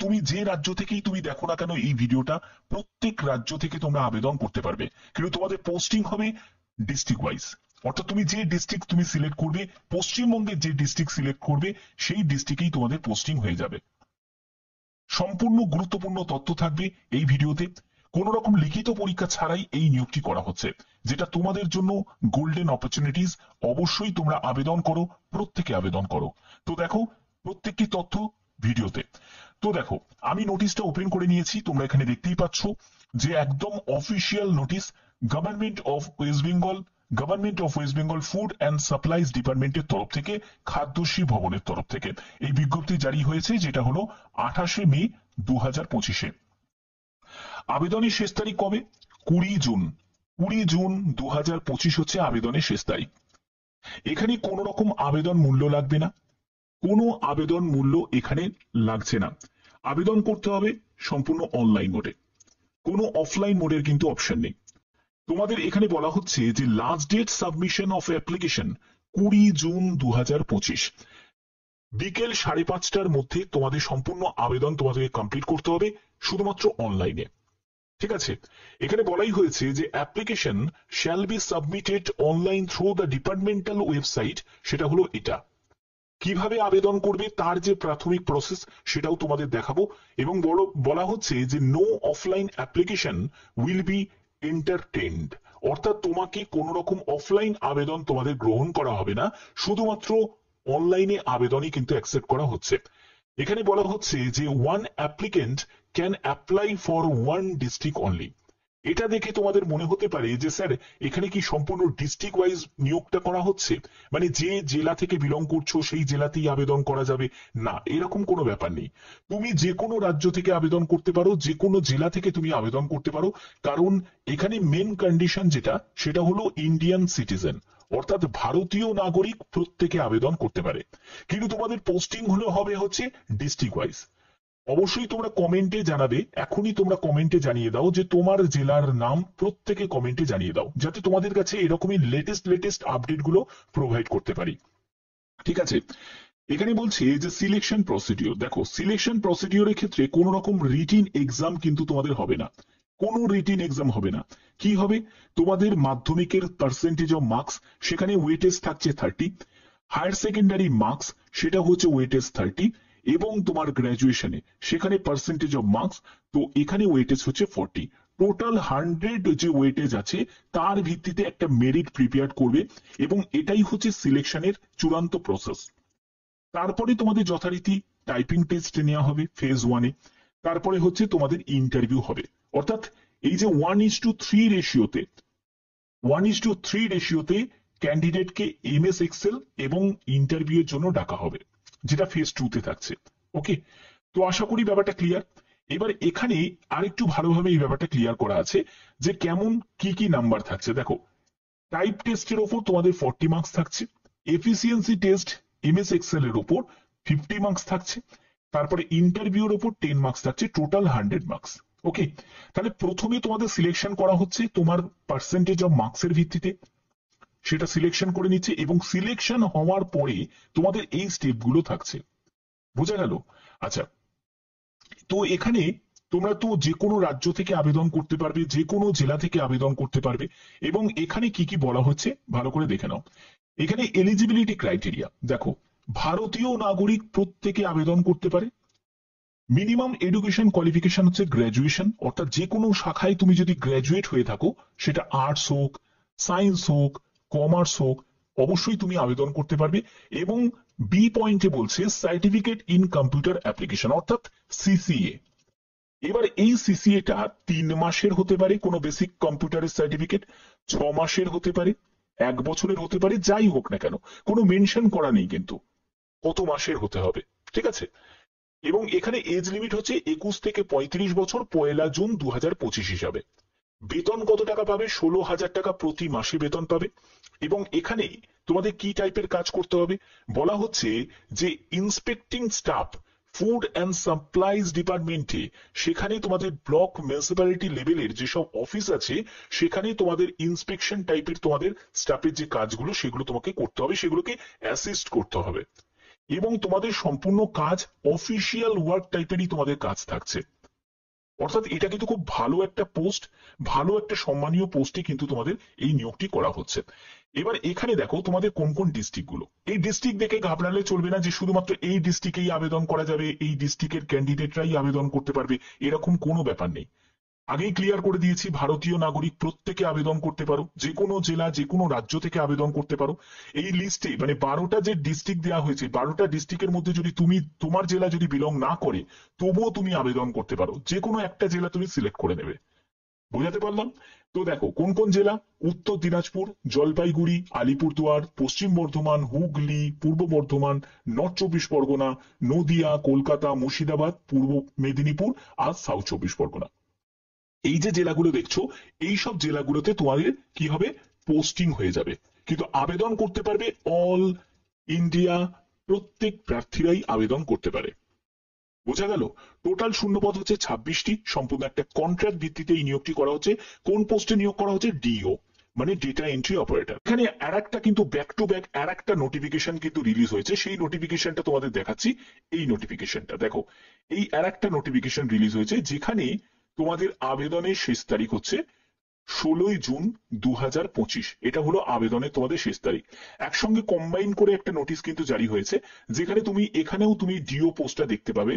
তুমি যে রাজ্য থেকেই তুমি দেখো না কেন এই ভিডিওটা, প্রত্যেক রাজ্য থেকে তোমরা আবেদন করতে পারবে, কিন্তু তোমাদের পোস্টিং হবে ডিস্ট্রিক্ট ওয়াইজ। অর্থাৎ তুমি যে ডিস্ট্রিক্ট তুমি সিলেক্ট করবে, পশ্চিমবঙ্গের যে ডিস্ট্রিক্ট সিলেক্ট করবে, সেই ডিস্ট্রিক্টেই তোমাদের পোস্টিং হয়ে যাবে। সম্পূর্ণ গুরুত্বপূর্ণ তথ্য থাকবে এই ভিডিওতে। কোন রকম লিখিত পরীক্ষা ছাড়াই এই নিয়োগটি করা হচ্ছে, যেটা তোমাদের জন্য গোল্ডেন অপরচুনিটিস। অবশ্যই তোমরা আবেদন করো, প্রত্যেকে আবেদন করো। তো দেখো প্রত্যেকটি তথ্য ভিডিওতে। তো দেখো আমি নোটিশটা ওপেন করে নিয়েছি, তোমরা এখানে দেখতেই পাচ্ছ যে একদম official notice, government of West Bengal food and supplies ডিপার্টমেন্টের তরফ থেকে, খাদ্যশ্রী ভবনের তরফ থেকে এই বিজ্ঞপ্তি জারি হয়েছে, যেটা হলো 28শে মে 2025-এ। আবেদনের শেষ তারিখ কবে? 20 জুন। 20 জুন 2025 হচ্ছে আবেদনের শেষ তারিখ। এখানে কোনো রকম আবেদন মূল্য লাগবে না, কোনো আবেদন মূল্য এখানে লাগছে না। আবেদন করতে হবে সম্পূর্ণ অনলাইন মোডে, কোনো অফলাইন মোডের কিন্তু অপশন নেই। তোমাদের এখানে বলা হচ্ছে যে last date submission of application 20 June 2025, বিকেল 5:30টার মধ্যে তোমাদের সম্পূর্ণ আবেদন তোমাদেরকে কমপ্লিট করতে হবে, শুধুমাত্র অনলাইনে। ঠিক আছে, এখানে বলাই হয়েছে যে application shall be submitted online through the departmental website. সেটা হলো এটা। কিভাবে আবেদন করবে তার যে প্রাথমিক প্রসেস সেটাও তোমাদের দেখাবো, এবং বলা হচ্ছে যে no offline application will be entertained. অর্থাৎ তোমাকে কোন রকম অফলাইন আবেদন তোমাদের গ্রহণ করা হবে না, শুধুমাত্র অনলাইনে আবেদনই কিন্তু অ্যাকসেপ্ট করা হচ্ছে। এখানে বলা হচ্ছে যে one applicant can apply for one district only. এটা দেখে তোমাদের মনে হতে পারে যে স্যার এখানে কি সম্পূর্ণ ডিস্ট্রিক্ট ওয়াইজ নিয়োগটা করা হচ্ছে, মানে যে জেলা থেকে বিলং করছো সেই জেলাতেই আবেদন করা যাবে? না, এরকম কোনো ব্যাপার নেই। তুমি যে কোনো রাজ্য থেকে আবেদন করতে পারো, যে কোনো জেলা থেকে তুমি আবেদন করতে পারো, কারণ এখানে মেন কন্ডিশন যেটা সেটা হলো ইন্ডিয়ান সিটিজেন, অর্থাৎ ভারতীয় নাগরিক প্রত্যেকে আবেদন করতে পারে। কিন্তু তোমাদের পোস্টিং হবে হচ্ছে ডিস্ট্রিক্ট ওয়াইজ। অবশ্যই তোমরা কমেন্টে জানাবে, এখনই তোমরা কমেন্টে জানিয়ে দাও যে তোমার জেলার নাম, প্রত্যেকে কমেন্টে জানিয়ে দাও, যাতে তোমাদের কাছে এরকমই লেটেস্ট আপডেট গুলো প্রোভাইড করতে পারি। ঠিক আছে, এখানে বলছে যে সিলেকশন প্রসিডিওর। দেখো সিলেকশন প্রসিডিওরের ক্ষেত্রে কোন রকম রিটিন এক্সাম কিন্তু তোমাদের হবে না, কোনো রিটিন এক্সাম হবে না। কি হবে? তোমাদের মাধ্যমিকের পার্সেন্টেজ অফ মার্কস, সেখানে ওয়েটেজ থাকছে 30, হায়ার সেকেন্ডারি মার্কস সেটা হচ্ছে ওয়েটেজ 30, এবং তোমার গ্র্যাজুয়েশনে সেখানে পার্সেন্টেজ অফ মার্কস, তো এখানে ওয়েটেজ হচ্ছে 40। টোটাল 100 যে ওয়েটেজ আছে তার ভিত্তিতে একটা মেরিট প্রিপেয়ার করবে, এবং এটাই হচ্ছে সিলেকশনের চূড়ান্ত প্রসেস। তারপরে তোমাদের যথারীতি টাইপিং টেস্ট নেওয়া হবে ফেজ 1-এ, তারপরে হচ্ছে তোমাদের ইন্টারভিউ হবে। অর্থাৎ এই যে 1:3 রেশিওতে ক্যান্ডিডেটকে এমএস এক্সেল এবং ইন্টারভিউ এর জন্য ডাকা হবে, যেটা ফেজ 2-তে থাকছে। ওকে, তো আশা করি ব্যাপারটা ক্লিয়ার। এবার এখানে আরেকটু ভালোভাবে এই ব্যাপারটা ক্লিয়ার করা আছে যে কেমন কি নাম্বার থাকছে। দেখো টাইপ টেস্টের ওপর তোমাদের 40 মার্কস থাকছে, এফিসিয়েন্সি টেস্ট এমএস এক্সেল এর উপর 50 মার্কস থাকছে, তারপরে ইন্টারভিউর উপর 10 মার্কস থাকছে, টোটাল 100 মার্কস। ওকে, তাহলে প্রথমে তোমাদের সিলেকশন করা হচ্ছে তোমার পার্সেন্টেজ অফ মার্কসের ভিত্তিতে, সেটা সিলেকশন করে নিচ্ছে, এবং সিলেকশন হওয়ার পরে তোমাদের এই স্টেপগুলো থাকছে। বোঝা গেল? আচ্ছা, তো এখানে তোমরা তো যে কোনো রাজ্য থেকে আবেদন করতে পারবে, যে কোনো জেলা থেকে আবেদন করতে পারবে, এবং এখানে কি বলা হচ্ছে ভালো করে দেখে নাও। এখানে এলিজিবিলিটি ক্রাইটেরিয়া দেখো, ভারতীয় নাগরিক প্রত্যেকে আবেদন করতে পারে। মিনিমাম এডুকেশন কোয়ালিফিকেশন হচ্ছে গ্র্যাজুয়েশন, অর্থাৎ যে কোনো শাখায় তুমি যদি গ্র্যাজুয়েট হয়ে থাকো, সেটা আর্টস হোক, সায়েন্স হোক, কমার্স হোক, অবশ্যই তুমি আবেদন করতে পারবে। এবং বি পয়েন্টে বলছে সার্টিফিকেট ইন কম্পিউটার অ্যাপ্লিকেশন, অর্থাৎ সিসিএ। এবার এই সিসিএটা 3 মাসের হতে পারে, কোনো বেসিক কম্পিউটারের সার্টিফিকেট, 6 মাসের হতে পারে, 1 বছরের হতে পারে, যাই হোক না কেন, কোনো মেনশন করা নেই কিন্তু কত মাসের হতে হবে। ঠিক আছে, এবং এখানে এজ লিমিট হচ্ছে 21 থেকে 35 বছর, 1 জুন 2025 হিসাবে। বেতন কত টাকা পাবে? 16,000 টাকা প্রতি মাসে বেতন পাবে। এবং এখানে তোমাদের কি টাইপের কাজ করতে হবে বলা হচ্ছে যে inspecting staff food and supplies ডিপার্টমেন্টে, সেখানে তোমাদের ব্লক মিউনিসিপ্যালিটি লেভেলের যেসব অফিস আছে সেখানে তোমাদের ইন্সপেকশন টাইপের তোমাদের স্টাফের যে কাজগুলো সেগুলো তোমাকে করতে হবে, সেগুলোকে অ্যাসিস্ট করতে হবে। এবং তোমাদের সম্পূর্ণ কাজ অফিসিয়াল ওয়ার্ক টাইপেরই তোমাদের কাজ থাকছে। অর্থাৎ এটা কিন্তু খুব ভালো একটা পোস্ট, ভালো একটা সম্মানীয় পোস্টে কিন্তু তোমাদের এই নিয়োগটি করা হচ্ছে। এবার এখানে দেখো তোমাদের কোন কোন ডিস্ট্রিক্ট গুলো, এই ডিস্ট্রিক্ট দেখে ঘাবড়ালে চলবে না যে শুধুমাত্র এই ডিস্ট্রিক্টেই আবেদন করা যাবে, এই ডিস্ট্রিক্টের ক্যান্ডিডেটরাই আবেদন করতে পারবে, এরকম কোনো ব্যাপার নেই। আগেই ক্লিয়ার করে দিয়েছি, ভারতীয় নাগরিক প্রত্যেকে আবেদন করতে পারো, যে কোনো জেলা যে কোনো রাজ্য থেকে আবেদন করতে পারো। এই লিস্টে মানে 12টা যে ডিস্ট্রিক্ট দেওয়া হয়েছে, 12টা ডিস্ট্রিক্টের মধ্যে যদি তোমার জেলা যদি বিলং না করে, তবুও তুমি আবেদন করতে পারো, যে কোনো একটা জেলা তুমি সিলেক্ট করে নেবে। বুঝাতে পারলাম? তো দেখো কোন কোন জেলা: উত্তর দিনাজপুর, জলপাইগুড়ি, আলিপুরদুয়ার, পশ্চিম বর্ধমান, হুগলি, পূর্ব বর্ধমান, নর্থ চব্বিশ পরগনা, নদিয়া, কলকাতা, মুর্শিদাবাদ, পূর্ব মেদিনীপুর আর সাউথ চব্বিশ পরগনা। এই যে জেলাগুলো দেখছো, এই সব জেলাগুলোতে তোমাদের কি হবে, পোস্টিং হয়ে যাবে। কিন্তু আবেদন করতে পারবে অল ইন্ডিয়া, প্রত্যেক প্রার্থীরাই আবেদন করতে পারে। বোঝা গেল? টোটাল শূন্যপদ হচ্ছে 26টি, সম্পূর্ণ একটা কন্ট্রাক্ট ভিত্তিতে এই নিয়োগটি করা হচ্ছে। কোন পোস্টে নিয়োগ করা হচ্ছে? ডিও, মানে ডেটা এন্ট্রি অপারেটর। এখানে আরেকটা কিন্তু ব্যাক টু ব্যাক আরেকটা নোটিফিকেশন কিন্তু রিলিজ হয়েছে, সেই নোটিফিকেশনটা তোমাদের দেখাচ্ছি। এই নোটিফিকেশনটা দেখো, এই আরেকটা নোটিফিকেশন রিলিজ হয়েছে, যেখানে তোমাদের আবেদনের শেষ তারিখ হচ্ছে 16ই জুন 2025। এটা হলো আবেদনের তোমাদের শেষ তারিখ। একসঙ্গে কম্বাইন করে একটা নোটিশ কিন্তু জারি হয়েছে, যেখানে এখানেও তুমি ডিও পোস্টটা দেখতে পাবে।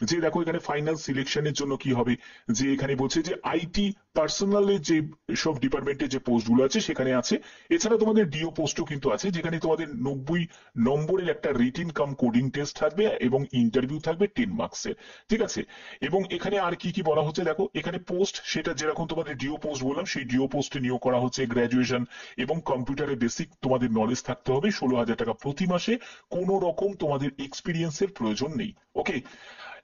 যে দেখো এখানে ফাইনাল সিলেকশনের জন্য কি হবে, যে এখানে বলছে যে আইটি পার্সোনালের যে সব ডিপার্টমেন্টের যে পোস্টগুলো আছে সেখানে আছে। এছাড়া তোমাদের ডিও পোস্টও কিন্তু আছে, যেখানে তোমাদের 90 নম্বরের একটা রিটিন কাম কোডিং টেস্ট থাকবে এবং ইন্টারভিউ থাকবে 10 মার্কসের। ঠিক আছে? এবং এখানে আর কি কি বলা হচ্ছে দেখো, এখানে পোস্ট সেটা যেরকম তোমাদের ডিও পোস্ট বললাম, সেই ডিও পোস্টে নিয়োগ করা হচ্ছে। গ্র্যাজুয়েশন এবং কম্পিউটারে বেসিক তোমাদের নলেজ থাকতে হবে। 16,000 টাকা প্রতি মাসে, কোনো রকম তোমাদের এক্সপিরিয়েন্সের প্রয়োজন নেই। ওকে,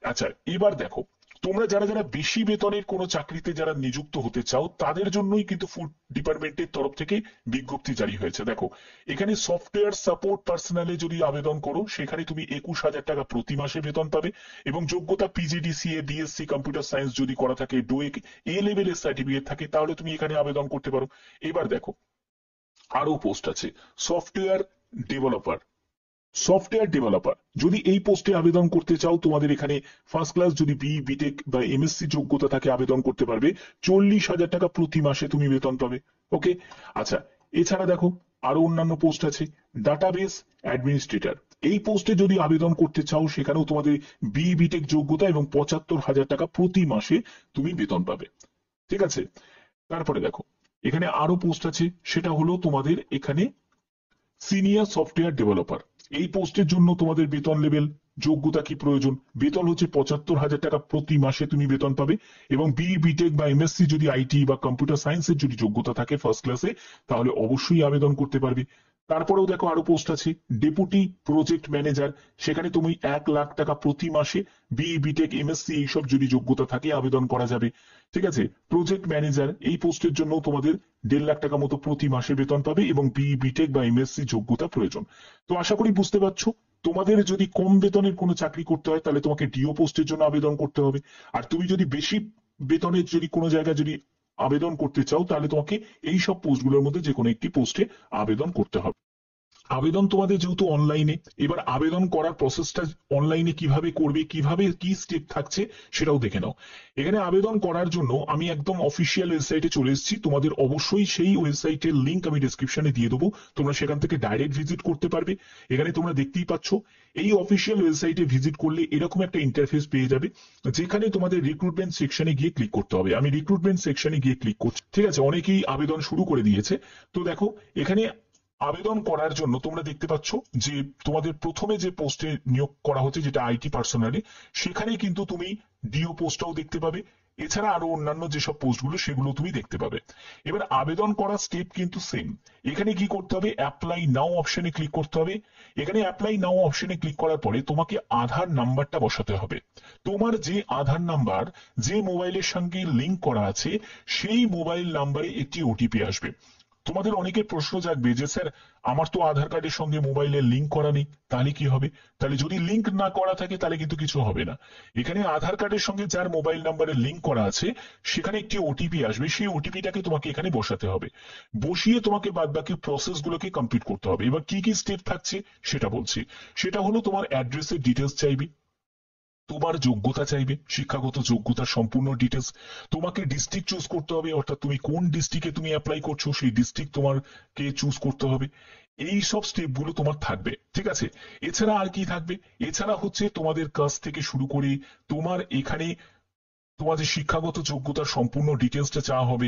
আচ্ছা এবার দেখো, তোমরা যারা যারা বেশি বেতনের কোনো চাকরিতে যারা নিযুক্ত হতে চাও, তাদের জন্যই কিন্তু ফুড ডিপার্টমেন্টের তরফ থেকে বিজ্ঞপ্তি জারি হয়েছে। দেখো এখানে সফটওয়্যার সাপোর্ট পার্সোনালে যদি আবেদন করো, সেখানে তুমি 21,000 টাকা প্রতি মাসে বেতন পাবে এবং যোগ্যতা পিজিডিসিএ, বিএসসি কম্পিউটার সায়েন্স যদি করা থাকে, ডোয়েক এ লেভেলের সার্টিফিকেট থাকে, তাহলে তুমি এখানে আবেদন করতে পারো। এবার দেখো আরো পোস্ট আছে, সফটওয়্যার ডেভেলপার। সফটওয়্যার ডেভেলপার যদি এই পোস্টে আবেদন করতে চাও, তোমাদের এখানে ফার্স্ট ক্লাস যদি বিটেক বা এমএসসি যোগ্যতা থাকে, আবেদন করতে পারবে। 40,000 টাকা প্রতি মাসে তুমি বেতন পাবে। ওকে, আচ্ছা এছাড়া দেখো আরো অন্যান্য পোস্ট আছে, ডাটাবেস অ্যাডমিনিস্ট্রেটর। এই পোস্টে যদি আবেদন করতে চাও, সেখানেও তোমাদের বিটেক যোগ্যতা এবং 75,000 টাকা প্রতি মাসে তুমি বেতন পাবে। ঠিক আছে? তারপরে দেখো এখানে আরো পোস্ট আছে, সেটা হলো তোমাদের এখানে সিনিয়র সফটওয়্যার ডেভেলপার। এই পোস্টের জন্য তোমাদের বেতন লেভেল, যোগ্যতা কি প্রয়োজন, বেতন হচ্ছে 75,000 টাকা প্রতি মাসে তুমি বেতন পাবে এবং বিটেক বা এমএসসি যদি আইটি বা কম্পিউটার সায়েন্সের যদি যোগ্যতা থাকে ফার্স্ট ক্লাসে, তাহলে অবশ্যই আবেদন করতে পারবে। তারপরেও দেখো আরো পোস্ট আছে, ডেপুটি প্রজেক্ট ম্যানেজার। সেখানে তুমি 1,00,000 টাকা প্রতি মাসে বিটেক এমএসসি এইসব যদি যোগ্যতা থাকে আবেদন করা যাবে। ঠিক আছে? প্রজেক্ট ম্যানেজার এই পোস্টের জন্য তোমাদের 1,50,000 টাকা মতো প্রতি মাসে বেতন পাবে এবং বিটেক বা এমএসসি যোগ্যতা প্রয়োজন। তো আশা করি বুঝতে পারছো, তোমাদের যদি কম বেতনের কোনো চাকরি করতে হয়, তাহলে তোমাকে ডিও পোস্টের জন্য আবেদন করতে হবে। আর তুমি যদি বেশি বেতনের যদি কোনো জায়গায় যদি আবেদন করতে চাও, তাহলে তোমাকে এই সব পোস্টগুলোর মধ্যে যে কোনো একটি পোস্টে আবেদন করতে হবে। আবেদন তোমাদের যেহেতু অনলাইনে, এবার আবেদন করার প্রসেসটা অনলাইনে কিভাবে করবে, কিভাবে কি স্টেপ থাকছে সেটাও দেখে নাও। এখানে আবেদন করার জন্য আমি একদম অফিসিয়াল ওয়েবসাইটে চলে এসেছি। তোমাদের অবশ্যই সেই ওয়েবসাইটের লিংক আমি ডেসক্রিপশনে দিয়ে দেবো, তোমরা সেখান থেকে ডাইরেক্ট ভিজিট করতে পারবে। এখানে তোমরা দেখতেই পাচ্ছ, এই অফিসিয়াল ওয়েবসাইটে ভিজিট করলে এরকম একটা ইন্টারফেস পেয়ে যাবে, যেখানে তোমাদের রিক্রুটমেন্ট সেকশনে গিয়ে ক্লিক করতে হবে। আমি রিক্রুটমেন্ট সেকশনে গিয়ে ক্লিক করছি। ঠিক আছে? অনেকেই আবেদন শুরু করে দিয়েছে। তো দেখো এখানে আবেদন করার জন্য তোমরা দেখতে পাচ্ছ যে তোমাদের প্রথমে যে পোস্টে নিয়োগ করা হচ্ছে, যেটা আইটি পার্সোনালি, সেখানে কিন্তু তুমি ডিও পোস্টটাও দেখতে পাবে। এছাড়া আরো অন্যান্য যেসব পোস্টগুলো সেগুলো তুমি দেখতে পাবে। এবার আবেদন করার স্টেপ কিন্তু সেম। এখানে কি করতে হবে, অ্যাপ্লাই নাও অপশনে ক্লিক করতে হবে। এখানে অ্যাপ্লাই নাও অপশনে ক্লিক করার পরে তোমাকে আধার নাম্বারটা বসাতে হবে। তোমার যে আধার নাম্বার যে মোবাইলের সঙ্গে লিংক করা আছে, সেই মোবাইল নাম্বারে একটি ওটিপি আসবে। তোমাদের অনেকের প্রশ্ন জাগবে যে স্যার আমার তো আধার কার্ডের সঙ্গে মোবাইলের লিংক করা নেই, তাহলে কি হবে? তাহলে যদি লিংক না করা থাকে তাহলে কিন্তু কিছু হবে না। এখানে আধার কার্ডের সঙ্গে যার মোবাইল নাম্বারের লিংক করা আছে সেখানে একটি ওটিপি আসবে, সেই ওটিপিটাকে তোমাকে এখানে বসাতে হবে। বসিয়ে তোমাকে বাদবাকি প্রসেসগুলোকে কমপ্লিট করতে হবে। এবার কি কি স্টেপ থাকছে সেটা বলছি। সেটা হলো তোমার অ্যাড্রেসের ডিটেলস চাইবে, তোমার যোগ্যতা চাইবে, শিক্ষাগত যোগ্যতার সম্পূর্ণ ডিটেলস, তোমাকে ডিস্ট্রিক্ট চুজ করতে হবে, অর্থাৎ তুমি কোন ডিস্ট্রিক্টে তুমি অ্যাপ্লাই করছো সেই ডিস্ট্রিক্ট তোমাকে চুজ করতে হবে। এই সব স্টেপগুলো তোমার থাকবে, ঠিক আছে? এছাড়া আর কি থাকবে? এছাড়া হচ্ছে তোমাদের কাছ থেকে শুরু করে তোমার এখানে তোমাদের শিক্ষাগত যোগ্যতার সম্পূর্ণ ডিটেলসটা চাওয়া হবে,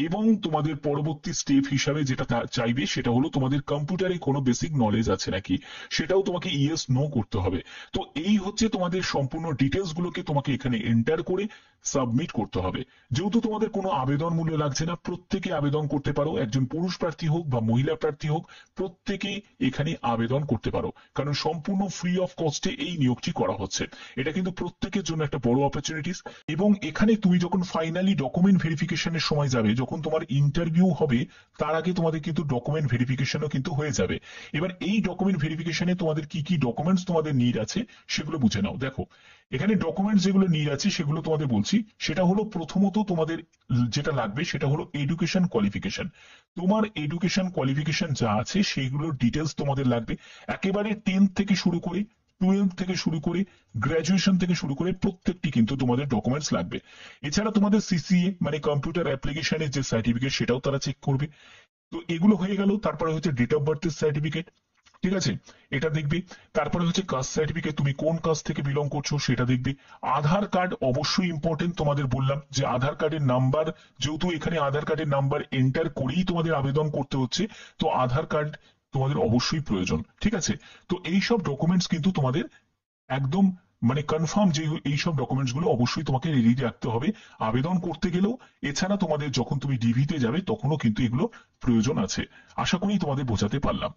এবং তোমাদের পরবর্তী স্টেপ হিসাবে যেটা চাইবে সেটা হলো তোমাদের কম্পিউটারে কোনো বেসিক নলেজ আছে নাকি, সেটাও তোমাকে ইয়েস নো করতে হবে। তো এই হচ্ছে তোমাদের সম্পূর্ণ ডিটেলস গুলোকে তোমাকে এখানে এন্টার করে সাবমিট করতে হবে। যেহেতু তোমাদের কোনো আবেদন মূল্য লাগছে না, প্রত্যেকে আবেদন করতে পারো, একজন পুরুষ প্রার্থী হোক বা মহিলা প্রার্থী হোক, প্রত্যেকেই এখানে আবেদন করতে পারো, কারণ সম্পূর্ণ ফ্রি অফ কস্টে এই নিয়োগটি করা হচ্ছে। এটা কিন্তু প্রত্যেকের জন্য একটা বড় অপরচুনিটিস। এবং এখানে তুমি যখন ফাইনালি ডকুমেন্ট ভেরিফিকেশনের সময় যাবে, যখন তোমার ইন্টারভিউ হবে, তার আগে তোমাদের কিন্তু ডকুমেন্ট ভেরিফিকেশনও কিন্তু হয়ে যাবে। এবার এই ডকুমেন্ট ভেরিফিকেশনে তোমাদের কি কি ডকুমেন্টস তোমাদের নিড আছে সেগুলো বুঝে নাও। দেখো এখানে ডকুমেন্টস যেগুলো নিড আছে সেগুলো তোমাদের বলছি। সেটা হলো প্রথমত তোমাদের যেটা লাগবে সেটা হলো এডুকেশন কোয়ালিফিকেশন। তোমার এডুকেশন কোয়ালিফিকেশন যা আছে সেইগুলোর ডিটেলস তোমাদের লাগবে, একেবারে 10 থেকে শুরু করে 12 থেকে শুরু করে গ্রাজুয়েশন থেকে শুরু করে প্রত্যেকটি কিন্তু তোমাদের ডকুমেন্টস লাগবে। এছাড়া তোমাদের সিসিএ মানে কম্পিউটার অ্যাপ্লিকেশনের যে সার্টিফিকেট সেটাও তারা চেক করবে। তো এগুলো হয়ে গেল। তারপরে হচ্ছে ডেট অফ বার্থের সার্টিফিকেট, ঠিক আছে, এটা দেখবে। তারপরে হচ্ছে কাস্ট সার্টিফিকেট, তুমি কোন কাস্ট থেকে বিলং করছো সেটা দেখবে। আধার কার্ড অবশ্যই ইম্পর্টেন্ট, তোমাদের বললাম যে আধার কার্ডের নাম্বার, যেহেতু এখানে আধার কার্ডের নাম্বার এন্টার করেই তোমাদের আবেদন করতে হচ্ছে, তো আধার কার্ড তোমাদের অবশ্যই প্রয়োজন, ঠিক আছে? তো এই সব ডকুমেন্টস কিন্তু তোমাদের একদম মানে কনফার্ম যে এইসব ডকুমেন্টস গুলো অবশ্যই তোমাকে রেডি রাখতে হবে আবেদন করতে গেলেও। এছাড়া তোমাদের যখন তুমি ডিভিতে যাবে তখনও কিন্তু এগুলো প্রয়োজন আছে। আশা করি তোমাদের বোঝাতে পারলাম।